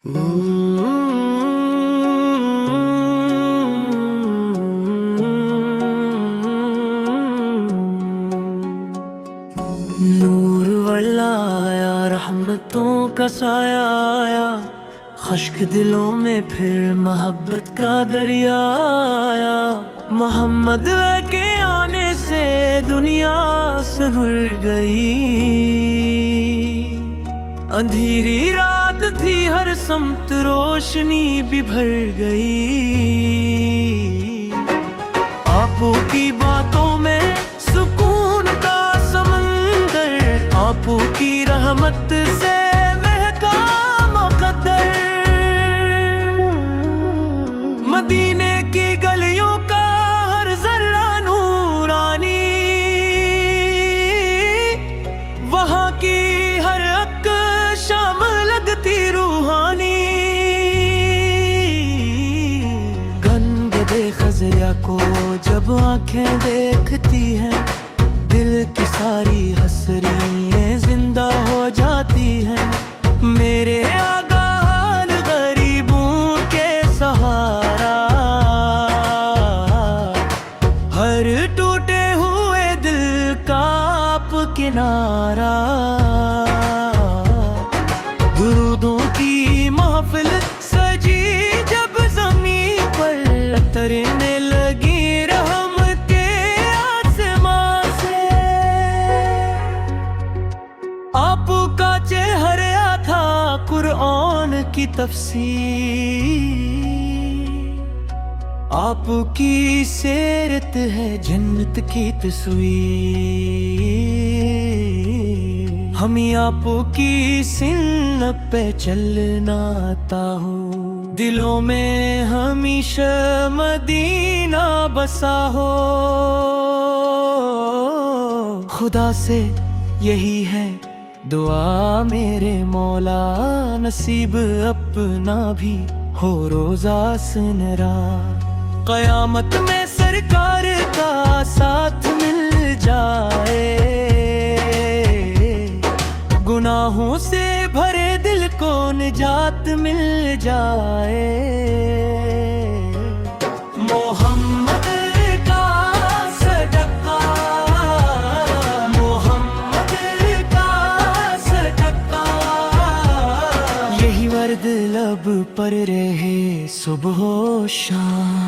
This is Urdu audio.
نور والا آیا، رحمتوں کا سایہ آیا، خشک دلوں میں پھر محبت کا دریا آیا۔ محمد کے آنے سے دنیا سنور گئی، اندھیری رات تھی ہر سمت روشنی بھی بھر گئی۔ آپو کی باتوں میں سکون کا سمندر، آپو کی رحمت سے مہکا مقدر۔ مدینے کی گلیوں کا ہر ذرہ نورانی، وہاں کی ہر اک شام لگتی روحانی۔ گنگدے خزریا کو جب آنکھیں دیکھتی ہیں، دل کی ساری حسرتیں زندہ ہو جاتی ہیں۔ میرے آقا حال غریبوں کے سہارا، ہر ٹوٹے ہوئے دل کا آپ کنارہ۔ درودوں کی محفل سجی جب زمین پر، اترنے لگی رحمت کے آسمان سے۔ آپ کا چہرہ تھا قرآن کی تفسیر، آپ کی سیرت ہے جنت کی تصویر۔ ہمیں آپ کی سنت پہ چلنا آتا ہو، دلوں میں ہمیشہ مدینہ بسا ہو۔ خدا سے یہی ہے دعا میرے مولا، نصیب اپنا بھی ہو روزہ سنرا۔ قیامت میں سرکار کا ساتھ مل جائے، گناہوں سے بھرے دل کو نجات مل جائے۔ محمد کا صدقہ، محمد کا صدقہ، یہی ورد لب پر رہے صبح و شام۔